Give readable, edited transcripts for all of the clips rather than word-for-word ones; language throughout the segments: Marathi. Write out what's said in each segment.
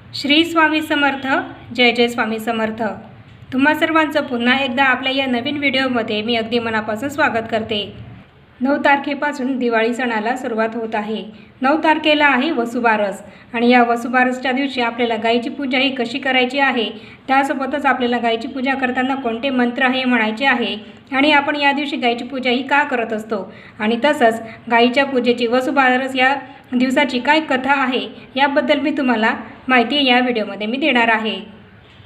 श्री स्वामी समर्थ. जय जय स्वामी समर्थ. तुम्हा सर्वांचं पुन्हा एकदा आपल्या या नवीन व्हिडिओमध्ये मी अगदी मनापासून स्वागत करते. 9 तारखेपासून दिवाळी सणाला सुरुवात होत आहे. 9 तारखेला आहे वसुबारस आणि या वसुबारसच्या दिवशी आपल्याला गायीची पूजा ही कशी करायची आहे, त्यासोबतच आपल्याला गायीची पूजा करताना कोणते मंत्र हे म्हणायचे आहे आणि आपण या दिवशी गायीची पूजा ही का करत असतो आणि तसंच गायीच्या पूजेची वसुबारस या दिवसाची काय कथा आहे याबद्दल मी तुम्हाला माहिती या व्हिडिओमध्ये मी देणार आहे.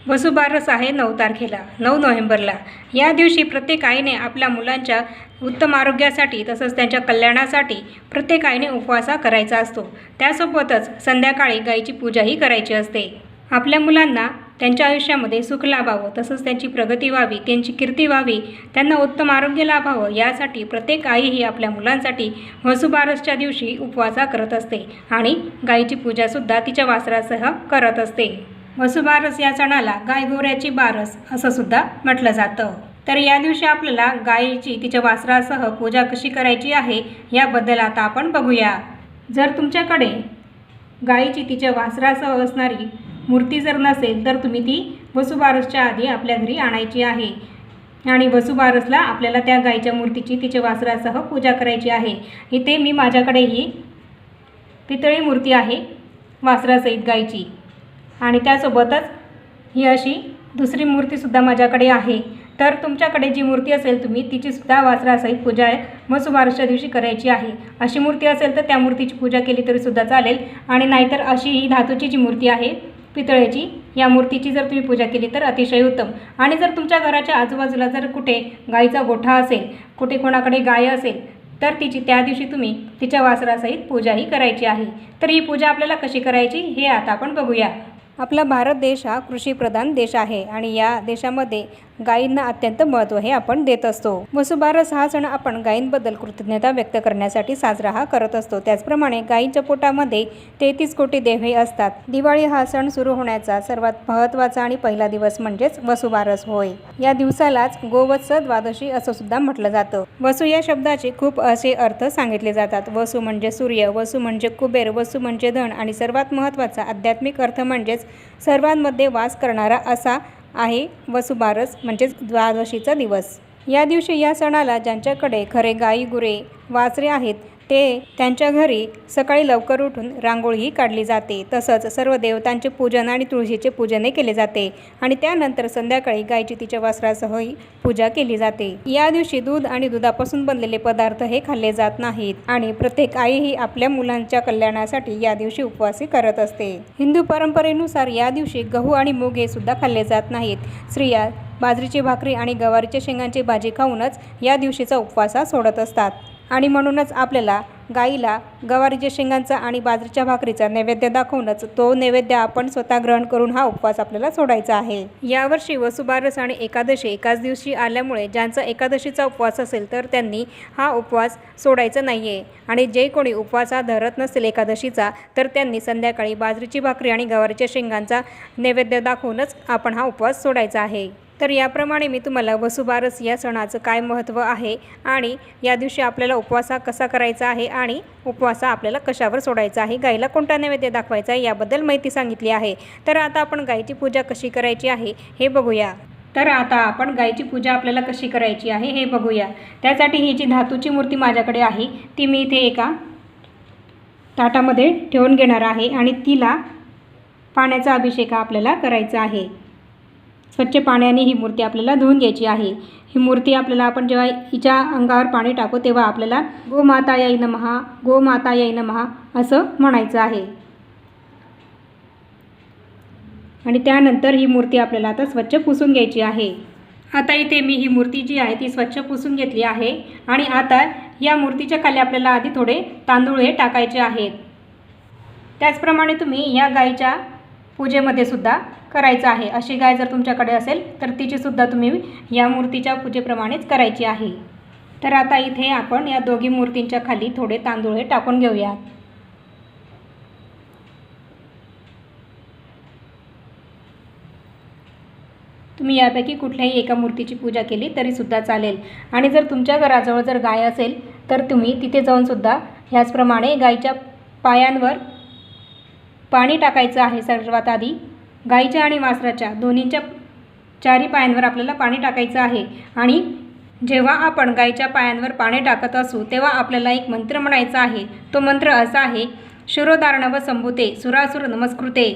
वसुबारस आहे 9 तारखेला, 9 नोव्हेंबरला. या दिवशी प्रत्येक आईने आपल्या मुलांच्या उत्तम आरोग्यासाठी तसंच त्यांच्या कल्याणासाठी प्रत्येक आईने उपवास करायचा असतो. त्यासोबतच संध्याकाळी गायीची पूजाही करायची असते. आपल्या मुलांना त्यांच्या आयुष्यामध्ये सुख लाभावं तसंच त्यांची प्रगती व्हावी, त्यांची कीर्ती व्हावी, त्यांना उत्तम आरोग्य लाभावं यासाठी प्रत्येक आई ही आपल्या मुलांसाठी वसुबारसच्या दिवशी उपवास करत असते आणि गायीची पूजासुद्धा तिच्या वासरासह करत असते. वसुबारस या सणाला गाय गोऱ्याची बारस असं सुद्धा म्हटलं जातं. तर या दिवशी आपल्याला गायीची तिच्या वासरासह पूजा कशी करायची आहे याबद्दल आता आपण बघूया. जर तुमच्याकडे गायीची तिच्या वासरासह असणारी मूर्ती जर नसेल तर तुम्ही ती वसुबारसच्या आधी आपल्या घरी आणायची आहे आणि वसुबारसला आपल्याला त्या गायीच्या मूर्तीची तिच्या वासरासह पूजा करायची आहे. इथे मी माझ्याकडे ही पितळी मूर्ती आहे वासरासहित गायीची आणि त्यासोबतच ही अशी दुसरी मूर्तीसुद्धा माझ्याकडे आहे. तर तुमच्याकडे जी मूर्ती असेल तुम्ही तिचीसुद्धा वासरासहित पूजा वसुबारसच्या दिवशी करायची आहे. अशी मूर्ती असेल तर त्या मूर्तीची पूजा केली तरीसुद्धा चालेल आणि नाहीतर अशी ही धातूची जी मूर्ती आहे पितळेची, या मूर्तीची जर तुम्ही पूजा केली तर अतिशय उत्तम. आणि जर तुमच्या घराच्या आजूबाजूला जर कुठे गायीचा गोठा असेल, कुठे कोणाकडे गाय असेल तर तिची त्या दिवशी तुम्ही तिच्या वासरासहित पूजाही करायची आहे. तर ही पूजा आपल्याला कशी करायची हे आता आपण बघूया. आपला भारत देश हा कृषीप्रधान देश आहे आणि या देशामध्ये गायींना अत्यंत महत्त्व हे आपण देत असतो. वसुबारस हा सण आपण गायींबद्दल कृतज्ञता व्यक्त करण्यासाठी साजरा हा करत असतो. त्याचप्रमाणे गायींच्या पोटामध्ये 33 कोटी देव हे असतात. दिवाळी हा सण सुरू होण्याचा सर्वात महत्त्वाचा आणि पहिला दिवस म्हणजेच वसुबारस होय. या दिवसालाच गोवत्स द्वादशी असं सुद्धा म्हटलं जातं. वसु या शब्दाचे खूप असे अर्थ सांगितले जातात. वसु म्हणजे सूर्य, वसु म्हणजे कुबेर, वसु म्हणजे धन आणि सर्वात महत्त्वाचा आध्यात्मिक अर्थ म्हणजेच सर्वांमध्ये वास करणारा असा आहे वसुबारस म्हणजेच द्वादशीचा दिवस. या दिवशी या सणाला ज्यांच्याकडे खरे गाई गुरे वासरे आहेत ते त्यांच्या घरी सकाळी लवकर उठून रांगोळीही काढली जाते. तसंच सर्व देवतांचे पूजन आणि तुळशीचे पूजनही केले जाते आणि त्यानंतर संध्याकाळी गायीची तिच्या वासरासहही पूजा केली जाते. या दिवशी दूध आणि दुधापासून बनलेले पदार्थ हे खाल्ले जात नाहीत आणि प्रत्येक आई ही आपल्या मुलांच्या कल्याणासाठी या दिवशी उपवास करत असते. हिंदू परंपरेनुसार या दिवशी गहू आणि मूग हे सुद्धा खाल्ले जात नाहीत. स्त्रिया बाजरीची भाकरी आणि गवारीच्या शेंगांची भाजी खाऊनच या दिवशीचा उपवास सोडत असतात आणि म्हणूनच आपल्याला गाईला गवारीच्या शेंगांचा आणि बाजरीच्या भाकरीचा नैवेद्य दाखवूनच तो नैवेद्य आपण स्वतः ग्रहण करून हा उपवास आपल्याला सोडायचा आहे. यावर्षी वसुबारस आणि एकादशी एकाच दिवशी आल्यामुळे ज्यांचा एकादशीचा उपवास असेल तर त्यांनी हा उपवास सोडायचा नाही आहे आणि जे कोणी उपवास धरत नसेल एकादशीचा तर त्यांनी संध्याकाळी बाजरीची भाकरी आणि गवारीच्या शेंगांचा नैवेद्य दाखवूनच आपण हा उपवास सोडायचा आहे. तर याप्रमाणे मी तुम्हाला वसुबारस या सणाचं काय महत्त्व आहे आणि या दिवशी आपल्याला उपवास कसा करायचा आहे आणि उपवास आपल्याला कशावर सोडायचा आहे, गाईला कोणता नैवेद्य दाखवायचा आहे याबद्दल माहिती सांगितली आहे. तर आता आपण गायीची पूजा कशी करायची आहे हे बघूया. तर आता आपण गायीची पूजा आपल्याला कशी करायची आहे हे बघूया. त्यासाठी ही जी धातूची मूर्ती माझ्याकडे आहे ती मी इथे एका ताटामध्ये ठेवून घेणार आहे आणि तिला पाण्याचा अभिषेक आपल्याला करायचा आहे. स्वच्छ पाण्याने ही मूर्ती आपल्याला धुवून घ्यायची आहे. ही मूर्ती आपल्याला आपण जेव्हा हिच्या अंगावर पाणी टाकू तेव्हा आपल्याला गोमातायै नमः, गोमातायै नमः असं म्हणायचं आहे आणि त्यानंतर ही मूर्ती आपल्याला आता स्वच्छ पुसून घ्यायची आहे. आता इथे मी ही मूर्ती जी आहे ती स्वच्छ पुसून घेतली आहे आणि आता या मूर्तीच्या खाली आपल्याला आधी थोडे तांदूळ हे टाकायचे आहेत. त्याचप्रमाणे तुम्ही या गायीच्या पूजेमध्ये सुद्धा करायचं आहे. अशी गाय जर तुमच्याकडे असेल तर तिचीसुद्धा तुम्ही या मूर्तीच्या पूजेप्रमाणेच करायची आहे. तर आता इथे आपण या दोघी मूर्तींच्या खाली थोडे तांदूळ हे टाकून घेऊया. तुम्ही यापैकी कुठल्याही एका मूर्तीची पूजा केली तरीसुद्धा चालेल आणि जर तुमच्या घराजवळ जर गाय असेल तर तुम्ही तिथे जाऊनसुद्धा ह्याचप्रमाणे गायीच्या पायांवर पाणी टाकायचं आहे. सर्वात आधी गाईच्या आणि वासराच्या दोन्हींच्या चारी पायांवर आपल्याला पाणी टाकायचं आहे. आणि जेव्हा आपण गाईच्या पायांवर पाणी टाकत असू तेव्हा आपल्याला एक मंत्र म्हणायचा आहे. तो मंत्र असा आहे, शिरोधारणव संभूते सुरासुर नमस्कृते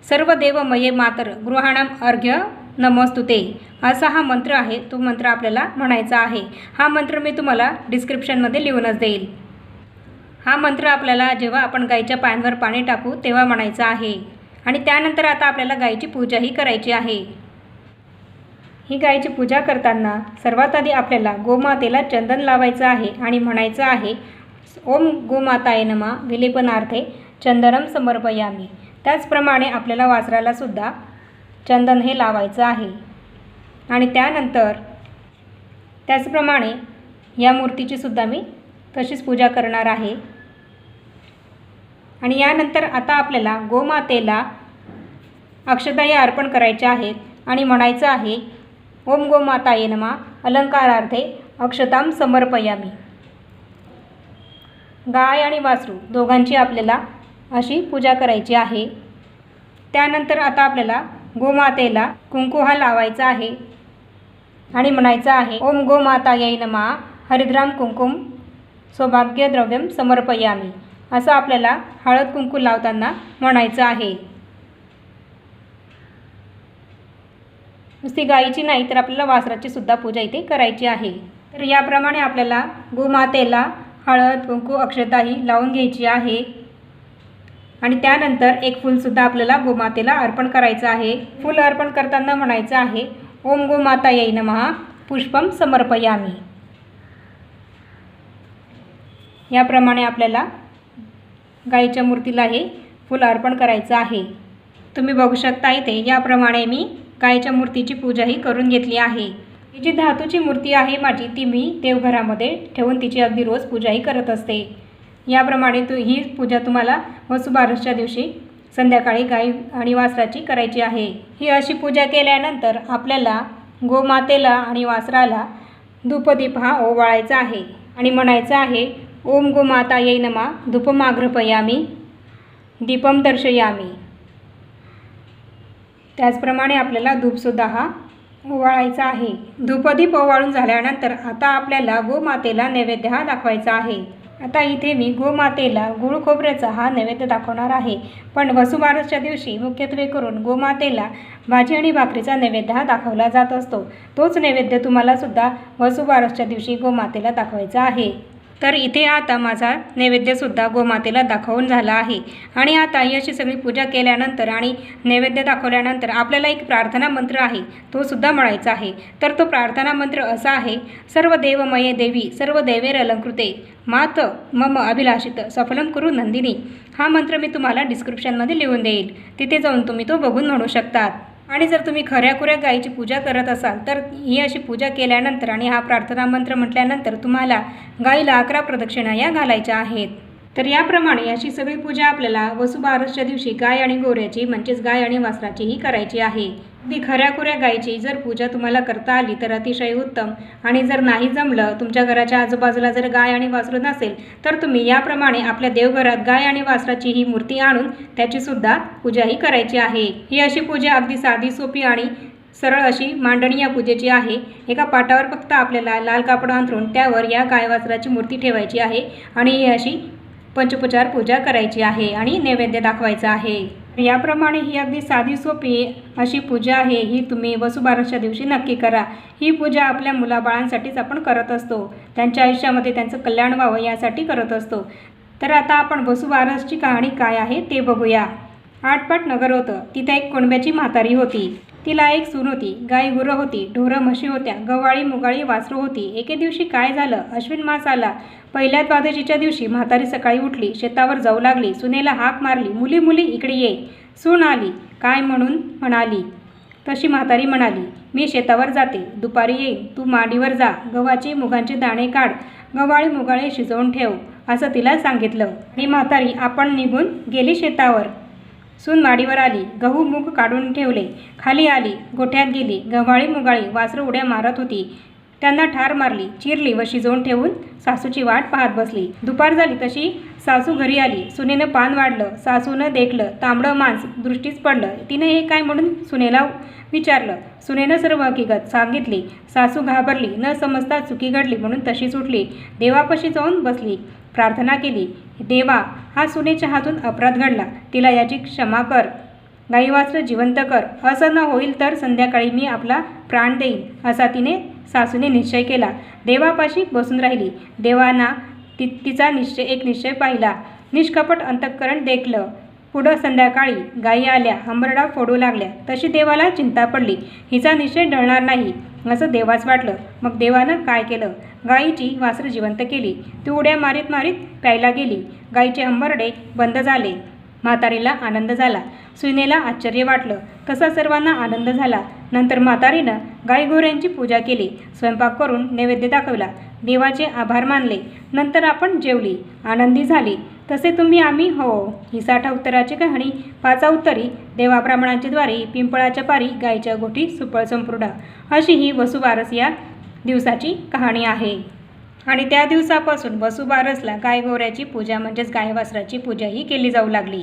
सर्व देवमये मातर गृहाणाम अर्घ्य नमोस्तुते. असा हा मंत्र आहे. तो मंत्र आपल्याला म्हणायचा आहे. हा मंत्र मी तुम्हाला डिस्क्रिप्शनमध्ये लिहूनच देईल. हा मंत्र आपल्याला जेव्हा आपण गाईच्या पायांवर पाणी टाकू तेव्हा म्हणायचा आहे. आणि त्यानंतर आता आपल्याला गाईची पूजाही करायची आहे. ही गाईची पूजा करताना सर्वात आधी आपल्याला गोमातेला चंदन लावायचं आहे आणि म्हणायचं आहे, ओम गोमाताय नमः विलेपनार्थे चंदनम समर्पयामी. त्याचप्रमाणे आपल्याला वासराला सुद्धा चंदन हे लावायचं आहे. आणि त्यानंतर त्याचप्रमाणे या मूर्तीची सुद्धा मी तशीच पूजा करणार आहे. आणि यानंतर आता आपल्याला गोमातेला अक्षताही अर्पण करायच्या आहेत आणि म्हणायचं आहे, ओम गोमाताये नमः अलंकारार्थे अक्षताम समर्पयामी. गाय आणि वासरू दोघांची आपल्याला अशी पूजा करायची आहे. त्यानंतर आता आपल्याला गोमातेला कुंकू हा लावायचा आहे आणि म्हणायचं आहे, ओम गोमाताये नमः हरिद्राम कुंकुम सौभाग्यद्रव्यम समर्पयामी. असं आपल्याला हळद कुंकू लावताना म्हणायचं आहे. नुसती गाईची नाही तर आपल्याला वासराची सुद्धा पूजा इथे करायची आहे. तर याप्रमाणे आपल्याला गोमातेला हळद कुंकू अक्षताही लावून घ्यायची आहे. आणि त्यानंतर एक फूलसुद्धा आपल्याला गोमातेला अर्पण करायचं आहे. फूल अर्पण करताना म्हणायचं आहे, ओम गोमातायै नमः पुष्पम समर्पयामी. याप्रमाणे आपल्याला गाईच्या मूर्तीला हे फूल अर्पण करायचं आहे. तुम्ही बघू शकता इथे याप्रमाणे मी गाईच्या मूर्तीची पूजाही करून घेतली आहे. ही जी धातूची मूर्ती आहे माझी ती मी देवघरामध्ये ठेवून तिची अगदी रोज पूजाही करत असते. याप्रमाणे ही पूजा तुम्हाला वसुबारसच्या दिवशी संध्याकाळी गाई आणि वासराची करायची आहे. ही अशी पूजा केल्यानंतर आपल्याला गोमातेला आणि वासराला धूपदीप हा ओवाळायचा आहे आणि म्हणायचं आहे, ओम गोमातायै नमः धूपमाग्रपयामी दीपम दर्शयामी. त्याचप्रमाणे आपल्याला धूपसुद्धा हा ओवाळायचा आहे. धूपदीप ओवाळून झाल्यानंतर आता आपल्याला गोमातेला नैवेद्य हा दाखवायचा आहे. आता इथे मी गोमातेला गुळ खोबऱ्याचा हा नैवेद्य दाखवणार आहे. पण वसुबारसच्या दिवशी मुख्यत्वे करून गोमातेला भाजी आणि भाकरीचा नैवेद्य हा दाखवला जात असतो. तोच नैवेद्य तुम्हाला सुद्धा वसुबारसच्या दिवशी गोमातेला दाखवायचा आहे. तर इथे आता माझा नैवेद्यसुद्धा गोमातेला दाखवून झाला आहे. आणि आता ही अशी सगळी पूजा केल्यानंतर आणि नैवेद्य दाखवल्यानंतर आपल्याला एक प्रार्थना मंत्र आहे तो सुद्धा म्हणायचा आहे. तर तो प्रार्थना मंत्र असा आहे, सर्व देवमये देवी सर्व देवेर अलंकृते मात मम अभिलाषित सफलम कुरु नंदिनी. हा मंत्र मी तुम्हाला डिस्क्रिप्शनमध्ये लिहून देईल. तिथे जाऊन तुम्ही तो बघून म्हणू शकतात. आणि जर तुम्ही खऱ्याखुऱ्या गाईची पूजा करत असाल तर ही अशी पूजा केल्यानंतर आणि हा प्रार्थना मंत्र म्हटल्यानंतर तुम्हाला गाईला 11 प्रदक्षिणा या घालायच्या आहेत. तर याप्रमाणे अशी सगळी पूजा आपल्याला वसुबारसच्या दिवशी गाय आणि गोऱ्याची म्हणजेच गाय आणि वासराचीही करायची आहे. अगदी खऱ्याखुऱ्या गायची जर पूजा तुम्हाला करता आली तर अतिशय उत्तम. आणि जर नाही जमलं, तुमच्या घराच्या आजूबाजूला जर गाय आणि वासरू नसेल तर तुम्ही याप्रमाणे आपल्या देवघरात गाय आणि वासराची ही मूर्ती आणून त्याचीसुद्धा पूजाही करायची आहे. ही अशी पूजा अगदी साधी सोपी आणि सरळ अशी मांडणी या पूजेची आहे. एका पाटावर फक्त आपल्याला लाल कापड अंथरून त्यावर या गाय वासराची मूर्ती ठेवायची आहे आणि ही अशी पंचोपचार पूजा करायची आहे आणि नैवेद्य दाखवायचा आहे. याप्रमाणे ही अगदी साधी सोपी अशी पूजा आहे. ही तुम्ही वसुबारसच्या दिवशी नक्की करा. ही पूजा आपल्या मुलाबाळांसाठीच आपण करत असतो. त्यांच्या आयुष्यामध्ये त्यांचं कल्याण व्हावं यासाठी करत असतो. तर आता आपण वसुबारसची कहाणी काय आहे ते बघूया. आटपाट नगर होतं. तिथे एक कुणब्याची म्हातारी होती. तिला एक सून होती. गाई गुरं होती, ढोरं म्हशी होत्या, गव्हाळी मुगाळी वासरू होती. एके दिवशी काय झालं, अश्विन मास आला. पहिल्या द्वादशीच्या दिवशी म्हातारी सकाळी उठली, शेतावर जाऊ लागली. सुनेला हाक मारली, मुली मुली इकडे ये. सून आली, काय म्हणून म्हणाली. तशी म्हातारी म्हणाली, मी शेतावर जाते, दुपारी येईन, तू मांडीवर जा, गव्हाचे मुगांचे दाणे काढ, गव्हाळी मुगाळे शिजवून ठेव, असं तिला सांगितलं. आणि म्हातारी आपण निघून गेली शेतावर. सून माडीवर आली, गहू मूग काढून ठेवले, खाली आली, गोठ्यात गेली. गव्हाळी मुगाळी वासरू उड्या मारत होती. त्यांना ठार मारली, चिरली व शिजवून ठेवून सासूची वाट पाहत बसली. दुपार झाली तशी सासू घरी आली. सुनेनं पान वाढलं. सासूनं देखलं. तांबडं मांस दृष्टीस पडलं. तिनं हे काय म्हणून सुनेला विचारलं. सुनेनं सर्व हकीकत सांगितली. सासू घाबरली. न समजता चुकी घडली म्हणून तशीच उठली. देवापाशी जाऊन बसली. प्रार्थना केली. देवा, हा सुनेच्या हातून अपराध घडला. तिला याची क्षमा कर. गाईवासरं जिवंत कर. असं न होईल तर संध्याकाळी मी आपला प्राण देईन असा सासूने निश्चय केला. देवापाशी बसून राहिली. देवाना तिचा निश्चय पाहिला. निष्कपट अंतःकरण देखलं. पुढं संध्याकाळी गायी आल्या. हंबरडा फोडू लागल्या. तशी देवाला चिंता पडली. हिचा निश्चय डळणार नाही असं देवास वाटलं. मग देवानं काय केलं? गायीची वासरं जिवंत केली. ती उड्या मारीत मारीत प्यायला गेली. गायीचे हंबरडे बंद झाले. म्हातारीला आनंद झाला. सुनेला आश्चर्य वाटलं. तसा सर्वांना आनंद झाला. नंतर म्हातारीनं गायगोऱ्यांची पूजा केली. स्वयंपाक करून नैवेद्य दाखवला. देवाचे आभार मानले. नंतर आपण जेवली. आनंदी झाली. तसे तुम्ही आम्ही हो. ही 60 उत्तराची कहाणी. 5 उत्तरी देवाब्राह्मणांच्या द्वारे पिंपळाच्या पारी गायीच्या गोठी सुपळ संपूर्ण अशी ही वसुबारस या दिवसाची कहाणी आहे. आणि त्या दिवसापासून वसुबारसला गायगोऱ्याची पूजा म्हणजेच गायवासराची पूजा ही केली जाऊ लागली.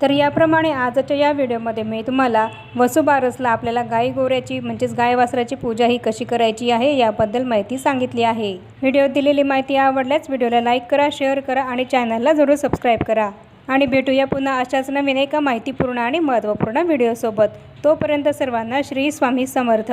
तर याप्रमाणे आजच्या या व्हिडिओमध्ये मी तुम्हाला वसुबारसला आपल्याला गायगोऱ्याची म्हणजेच गायवासराची पूजा ही कशी करायची आहे याबद्दल माहिती सांगितली आहे. व्हिडिओत दिलेली माहिती आवडल्यास व्हिडिओला लाईक करा, शेअर करा आणि चॅनलला जरूर सबस्क्राईब करा. आणि भेटूया पुन्हा अशाच नवीन एका माहितीपूर्ण आणि महत्त्वपूर्ण व्हिडिओसोबत. तोपर्यंत सर्वांना श्री स्वामी समर्थ.